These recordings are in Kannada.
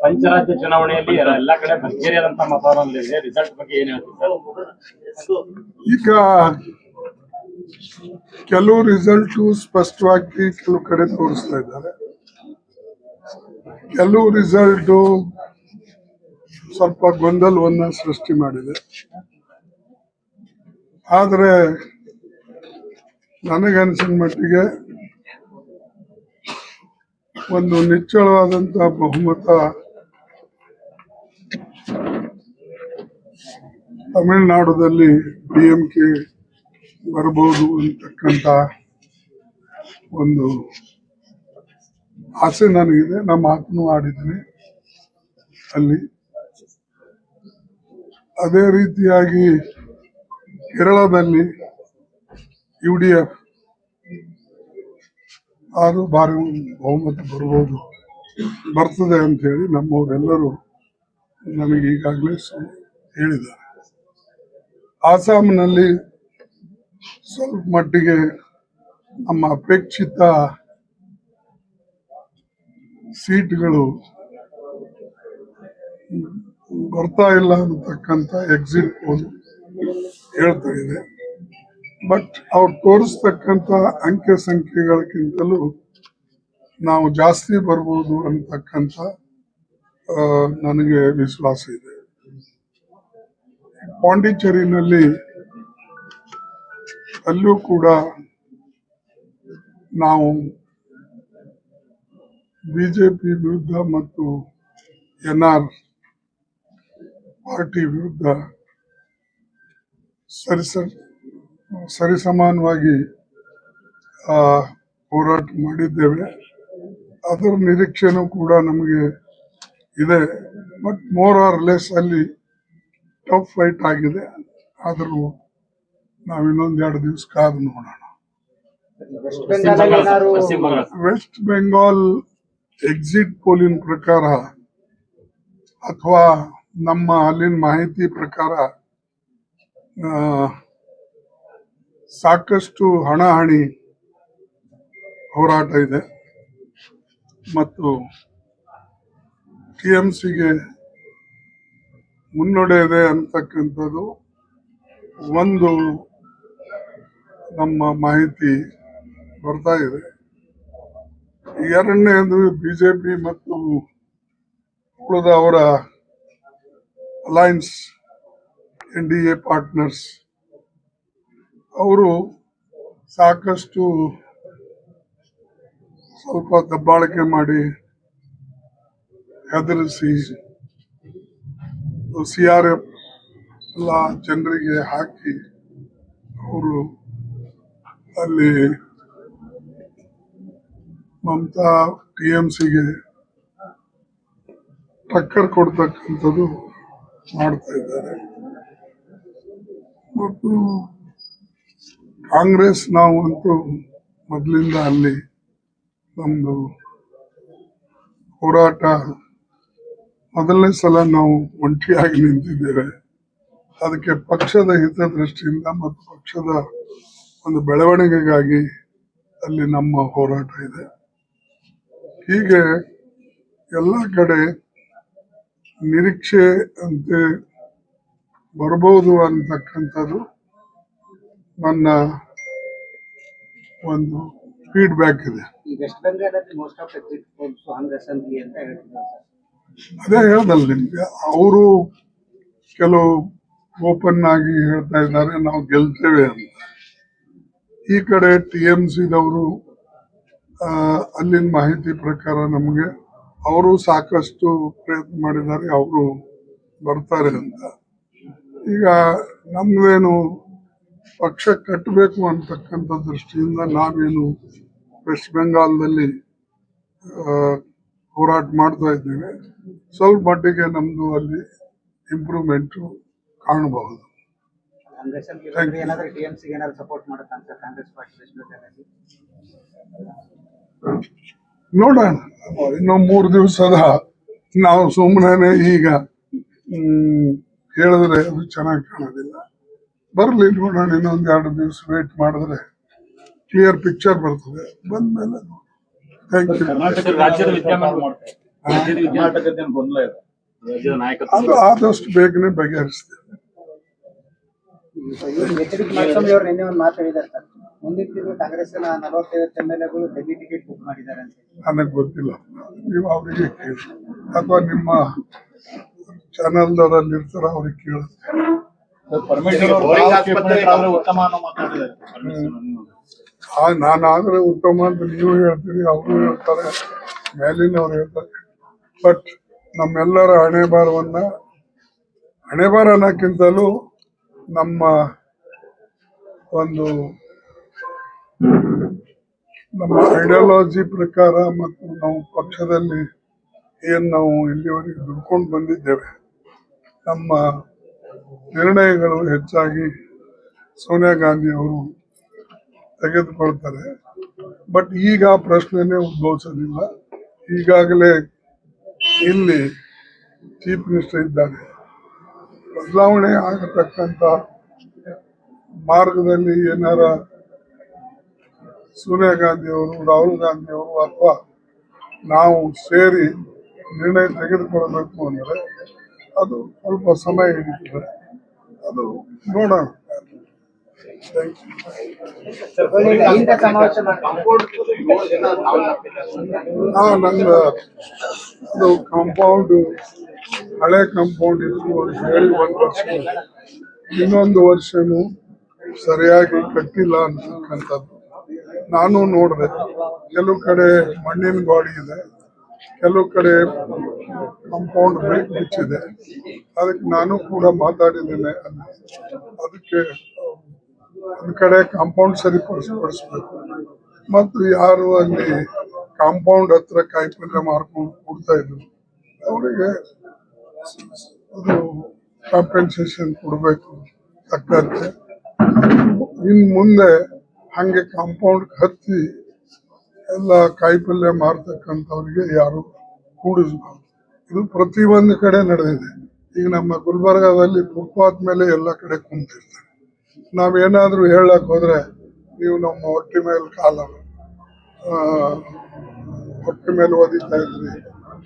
ಪಂಚರಾಜ್ಯ ಚುನಾವಣೆಯಲ್ಲಿ ಎಲ್ಲಾ ಕಡೆ ಭರ್ಜರಿಯಾದಂತಹ ವಾತಾವರಣ ಇದೆ. ರಿಸಲ್ಟ್ ಬಗ್ಗೆ ಏನ್ ಹೇಳ್ತೀವಿ? ಈಗ ಕೆಲವು ರಿಸಲ್ಟ್ ಸ್ಪಷ್ಟವಾಗಿ ಕೆಲವು ಕಡೆ ತೋರಿಸ್ತಾ ಇದ್ದಾರೆ, ಕೆಲವು ರಿಸಲ್ಟ್ ಸ್ವಲ್ಪ ಗೊಂದಲವನ್ನ ಸೃಷ್ಟಿ ಮಾಡಿದೆ. ಆದರೆ ನನಗನ್ಸಿದ ಮಟ್ಟಿಗೆ ಒಂದು ನಿಚ್ಚಳವಾದಂತಹ ಬಹುಮತ ತಮಿಳುನಾಡುದಲ್ಲಿ ಡಿಎಂಕೆ ಬರಬಹುದು ಅಂತಕ್ಕಂಥ ಒಂದು ಆಸೆ ನನಗಿದೆ. ನಮ್ಮ ಮಾತನ್ನು ಆಡಿದ್ದೀನಿ ಅಲ್ಲಿ. ಅದೇ ರೀತಿಯಾಗಿ ಕೇರಳದಲ್ಲಿ UDF ಅದು ಭಾರಿ ಬಹುಮತ ಬರ್ತದೆ ಅಂತ ಹೇಳಿ ನಮ್ಮವರೆಲ್ಲರೂ ನನಗೆ ಈಗಾಗಲೇ ಹೇಳಿದ್ದಾರೆ. ಆಸಾಂನಲ್ಲಿ ಸ್ವಲ್ಪ ಮಟ್ಟಿಗೆ ನಮ್ಮ ಅಪೇಕ್ಷಿತ ಸೀಟ್ಗಳು ಬರ್ತಾ ಇಲ್ಲ ಅನ್ನತಕ್ಕಂಥ ಎಕ್ಸಿಟ್ ಪೋಲ್ ಹೇಳ್ತಾ ಇದೆ. ಬಟ್ ಅವ್ರು ತೋರಿಸ್ತಕ್ಕಂಥ ಅಂಕೆ ಸಂಖ್ಯೆಗಳಕ್ಕಿಂತಲೂ ನಾವು ಜಾಸ್ತಿ ಬರ್ಬೋದು ಅಂತಕ್ಕಂಥ ನನಗೆ ವಿಶ್ವಾಸ ಇದೆ. ಪಾಂಡಿಚೇರಿನಲ್ಲಿ ಅಲ್ಲೂ ಕೂಡ ನಾವು ಬಿಜೆಪಿ ವಿರುದ್ಧ ಮತ್ತು NR ಪಾರ್ಟಿ ವಿರುದ್ಧ ಸರಿಸಮಾನವಾಗಿ ಹೋರಾಟ ಮಾಡಿದ್ದೇವೆ. ಅದರ ನಿರೀಕ್ಷೆನೂ ಕೂಡ ನಮಗೆ ಇದೆ. ಬಟ್ ಮೋರ್ ಆರ್ ಲೆಸ್ ಅಲ್ಲಿ ಟಫ್ ಫೈಟ್ ಆಗಿದೆ. ಆದರೂ ನಾವು ಇನ್ನೊಂದೆರಡು ದಿವಸ ಕಾದು ನೋಡೋಣ. ವೆಸ್ಟ್ ಬೆಂಗಾಲ್ ಎಕ್ಸಿಟ್ ಪೋಲಿನ ಪ್ರಕಾರ ಅಥವಾ ನಮ್ಮ ಅಲ್ಲಿನ ಮಾಹಿತಿ ಪ್ರಕಾರ ಸಾಕಷ್ಟು ಹಣಾಹಣಿ ಹೋರಾಟ ಇದೆ ಮತ್ತು TMCಗೆ ಮುನ್ನಡೆ ಇದೆ ಅಂತಕ್ಕಂಥದ್ದು ಒಂದು ನಮ್ಮ ಮಾಹಿತಿ ಬರ್ತಾ ಇದೆ. ಎರಡನೇದು ಬಿಜೆಪಿ ಮತ್ತು ಉಳಿದ ಅವರ ಅಲೈನ್ಸ್ NDA ಪಾರ್ಟ್ನರ್ಸ್ ಅವರು ಸಾಕಷ್ಟು ಸ್ವಲ್ಪ ದಬ್ಬಾಳಿಕೆ ಮಾಡಿ ಹೆದರಿಸಿ CRF ಎಲ್ಲ ಜನರಿಗೆ ಹಾಕಿ ಅವರು ಅಲ್ಲಿ ಮಮತಾ TMCಗೆ ಟಕ್ಕರ್ ಕೊಡ್ತಕ್ಕಂಥದ್ದು ಮಾಡ್ತಾ ಇದ್ದಾರೆ. ಮತ್ತು ಕಾಂಗ್ರೆಸ್ ನಾವು ಅಂತೂ ಮೊದಲಿಂದ ಅಲ್ಲಿ ನಮ್ದು ಹೋರಾಟ ಮೊದಲನೇ ಸಲ ನಾವು ಒಂಟಿಯಾಗಿ ನಿಂತಿದ್ದೇವೆ. ಅದಕ್ಕೆ ಪಕ್ಷದ ಹಿತದೃಷ್ಟಿಯಿಂದ ಮತ್ತು ಪಕ್ಷದ ಒಂದು ಬೆಳವಣಿಗೆಗಾಗಿ ಅಲ್ಲಿ ನಮ್ಮ ಹೋರಾಟ ಇದೆ. ಹೀಗೆ ಎಲ್ಲ ಕಡೆ ನಿರೀಕ್ಷೆ ಅಂತೆ ಬರಬಹುದು ಅಂತಕ್ಕಂಥದ್ದು ನನ್ನ ಒಂದು ಫೀಡ್ಬ್ಯಾಕ್ ಇದೆ. ಅದೇ ಹೇಳ್ದಲ್ಲ ನಿಮ್ಗೆ, ಅವರು ಕೆಲವು ಓಪನ್ ಆಗಿ ಹೇಳ್ತಾ ಇದ್ದಾರೆ ನಾವು ಗೆಲ್ತೇವೆ ಅಂತ. ಈ ಕಡೆ TMCದವರು ಅಲ್ಲಿನ ಮಾಹಿತಿ ಪ್ರಕಾರ ನಮಗೆ ಅವರು ಸಾಕಷ್ಟು ಪ್ರಯತ್ನ ಮಾಡಿದ್ದಾರೆ, ಅವರು ಬರ್ತಾರೆ ಅಂತ. ಈಗ ನಮ್ದೇನು ಪಕ್ಷ ಕಟ್ಟಬೇಕು ಅಂತಕ್ಕಂಥ ದೃಷ್ಟಿಯಿಂದ ನಾವೇನು ವೆಸ್ಟ್ ಬೆಂಗಾಲ್ದಲ್ಲಿ ಹೋರಾಟ ಮಾಡ್ತಾ ಇದ್ದೇವೆ. ಸ್ವಲ್ಪ ಮಟ್ಟಿಗೆ ನಮ್ದು ಅಲ್ಲಿ ಇಂಪ್ರೂವ್ಮೆಂಟ್ ಕಾಣಬಹುದು. ನೋಡೋಣ, ಇನ್ನೂ 3 ದಿವಸದ ನಾವು ಸುಮ್ಮನೆ ಈಗ ಹೇಳಿದ್ರೆ ಅದು ಚೆನ್ನಾಗಿ ಕಾಣೋದಿಲ್ಲ. ಬರ್ಲಿ, ನೋಡೋಣ, ಇನ್ನೊಂದು 2 ದಿವಸ ವೇಟ್ ಮಾಡಿದ್ರೆ ಕ್ಲಿಯರ್ ಪಿಕ್ಚರ್ ಬರ್ತದೆ. ಬಂದ್ಮೇಲೆ ಥ್ಯಾಂಕ್ ಯು. ಕರ್ನಾಟಕ ರಾಜ್ಯದ ವಿದ್ಯಮಾನ ಕರ್ನಾಟಕದ ಗೊಂದಲ ಇದೆ, ರಾಜ್ಯದ ನಾಯಕತ್ವ ಅದು ಆದಷ್ಟು ಬೇಗನೆ ಬಗೆಹರಿಸ್ತೇವೆ. ಎಚ್ ಡಿ ಕುಮಾರಸ್ವಾಮಿ ಅವರು ನಿನ್ನೆ ಒಂದು ಮಾತು ಹೇಳಿದ್ದಾರೆ ಸರ್, ಮುಂದಿನ ತಿಂಗಳು ಕಾಂಗ್ರೆಸ್ನ 40-50 MLA-ಗಳು ಡೆಲ್ಲಿ ಟಿಕೆಟ್ ಬುಕ್ ಮಾಡಿದ್ದಾರೆ ಅಂತ. ನನಗೆ ಗೊತ್ತಿಲ್ಲ, ನೀವು ಅವರಿಗೆ ಕೇಳಿ ಅಥವಾ ನಿಮ್ಮ ಚಾನಲ್ದವರಲ್ಲಿ ಇರ್ತಾರ ಅವ್ರಿಗೆ ಕೇಳಿ. ಉತ್ತಮ ಅನ್ನೋ ಮಾತಾಡಿದ್ದಾರೆ. ನಾನಾದ್ರೆ ಉತ್ತಮ ಅಂತ ನೀವು ಹೇಳ್ತೀರಿ, ಅವರು ಹೇಳ್ತಾರೆ, ಮೇಲಿನವ್ರು ಹೇಳ್ತಾರೆ. ಬಟ್ ನಮ್ಮೆಲ್ಲರ ಹಣೆಬಾರ ಅನ್ನೋಕ್ಕಿಂತಲೂ ನಮ್ಮ ಐಡಿಯಾಲಜಿ ಪ್ರಕಾರ ಮತ್ತು ನಾವು ಪಕ್ಷದಲ್ಲಿ ನಾವು ಇಲ್ಲಿವರೆಗೆ ದುಡ್ಕೊಂಡು ಬಂದಿದ್ದೇವೆ, ನಮ್ಮ ನಿರ್ಣಯಗಳು ಹೆಚ್ಚಾಗಿ ಸೋನಿಯಾ ಗಾಂಧಿ ಅವರು ತೆಗೆದುಕೊಳ್ತಾರೆ. ಬಟ್ ಈಗ ಆ ಪ್ರಶ್ನೆನೇ ಉದ್ಭವಿಸೋದಿಲ್ಲ. ಈಗಾಗಲೇ ಇಲ್ಲಿ ಚೀಫ್ ಮಿನಿಸ್ಟರ್ ಇದ್ದಾರೆ. ಬದಲಾವಣೆ ಆಗತಕ್ಕಂಥ ಮಾರ್ಗದಲ್ಲಿ ಏನಾರ ಸೋನಿಯಾ ಗಾಂಧಿ ಅವರು, ರಾಹುಲ್ ಗಾಂಧಿ ಅವರು ಅಥವಾ ನಾವು ಸೇರಿ ನಿರ್ಣಯ ತೆಗೆದುಕೊಳ್ಬೇಕು ಅಂದರೆ ಅದು ಸ್ವಲ್ಪ ಸಮಯ ಹಿಡಿತದೆ. ಅದು ನೋಡೋಣ. ನಂದು ಅದು ಕಾಂಪೌಂಡ್, ಹಳೆ ಕಾಂಪೌಂಡ್ ಇತ್ತು ಅಂತ ಹೇಳಿ 1 ವರ್ಷ, ಇನ್ನೊಂದು ವರ್ಷನೂ ಸರಿಯಾಗಿ ಕಟ್ಟಿಲ್ಲ ಅಂತಕ್ಕಂಥದ್ದು ನಾನು ನೋಡಿದೆ. ಕೆಲವು ಕಡೆ ಮಣ್ಣಿನ ಗೋಡೆ ಇದೆ, ಕೆಲವು ಕಡೆ ಕಾಂಪೌಂಡ್ ಬಿಚ್ಚಿದೆ. ಅದಕ್ಕೆ ನಾನು ಕೂಡ ಮಾತಾಡಿದ್ದೇನೆ. ಅದಕ್ಕೆ ಒಂದು ಕಡೆ ಕಾಂಪೌಂಡ್ ಸರಿಪಡಿಸ್ಬೇಕು. ಮತ್ತು ಯಾರು ಅಲ್ಲಿ ಕಾಂಪೌಂಡ್ ಹತ್ರ ಕಾಯಿಪಲ್ಯ ಮಾರ್ಕೊಂಡು ಕೊಡ್ತಾ ಇದ್ರು ಅವರಿಗೆ ಅದು ಕಾಂಪೆನ್ಸೇಷನ್ ಕೊಡಬೇಕು ತಕ್ಕಂತೆ. ಇನ್ನು ಮುಂದೆ ಹಂಗೆ ಕಾಂಪೌಂಡ್ ಹತ್ತಿ ಎಲ್ಲ ಕಾಯಿಪಲ್ಯ ಮಾರ್ತಕ್ಕಂಥವ್ರಿಗೆ ಯಾರು ಕೂಡಿಸ್ಬಾರ್ದು. ಇದು ಪ್ರತಿಯೊಂದು ಕಡೆ ನಡೆದಿದೆ. ಈಗ ನಮ್ಮ ಗುಲ್ಬರ್ಗಾದಲ್ಲಿ ಫುಟ್ಪಾತ್ ಮೇಲೆ ಎಲ್ಲ ಕಡೆ ಕುಂತಿರ್ತಾರೆ. ನಾವೇನಾದ್ರೂ ಹೇಳಕ್ ಹೋದ್ರೆ ನೀವು ನಮ್ಮ ಹೊಟ್ಟೆ ಮೇಲೆ ಒದಿತಾ ಇದ್ರಿ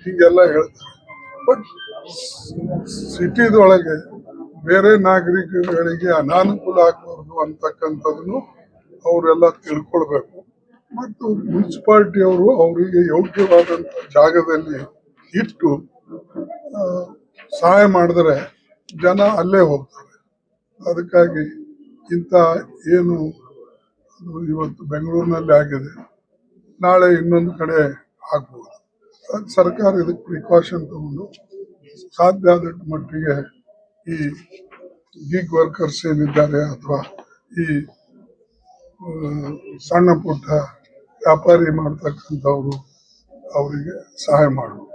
ಹೀಗೆಲ್ಲ ಹೇಳ್ತಾರೆ. ಬಟ್ ಸಿಟಿದೊಳಗೆ ಬೇರೆ ನಾಗರಿಕಗಳಿಗೆ ಅನಾನುಕೂಲ ಆಗಬಾರ್ದು ಅಂತಕ್ಕಂಥದ್ದನ್ನು ಅವರೆಲ್ಲ ತಿಳ್ಕೊಳ್ಬೇಕು. ಮತ್ತು ಮುನ್ಸಿಪಾಲ್ಟಿಯವರು ಅವರಿಗೆ ಯೋಗ್ಯವಾದಂಥ ಜಾಗದಲ್ಲಿ ಇಟ್ಟು ಸಹಾಯ ಮಾಡಿದ್ರೆ ಜನ ಅಲ್ಲೇ ಹೋಗ್ತಾರೆ. ಅದಕ್ಕಾಗಿ ಇಂಥ ಏನು ಇವತ್ತು ಬೆಂಗಳೂರಿನಲ್ಲಿ ಆಗಿದೆ, ನಾಳೆ ಇನ್ನೊಂದು ಕಡೆ ಆಗ್ಬೋದು. ಸರ್ಕಾರ ಇದಕ್ಕೆ ಪ್ರಿಕಾಷನ್ ತಗೊಂಡು ಸಾಧ್ಯ ಆದ ಮಟ್ಟಿಗೆ ಈ ಗಿಗ್ ವರ್ಕರ್ಸ್ ಏನಿದ್ದಾರೆ ಅಥವಾ ಈ ಸಣ್ಣ ಪುಟ್ಟ ವ್ಯಾಪಾರಿ ಮಾಡ್ತಕ್ಕಂಥವ್ರು ಅವರಿಗೆ ಸಹಾಯ ಮಾಡುವುದು.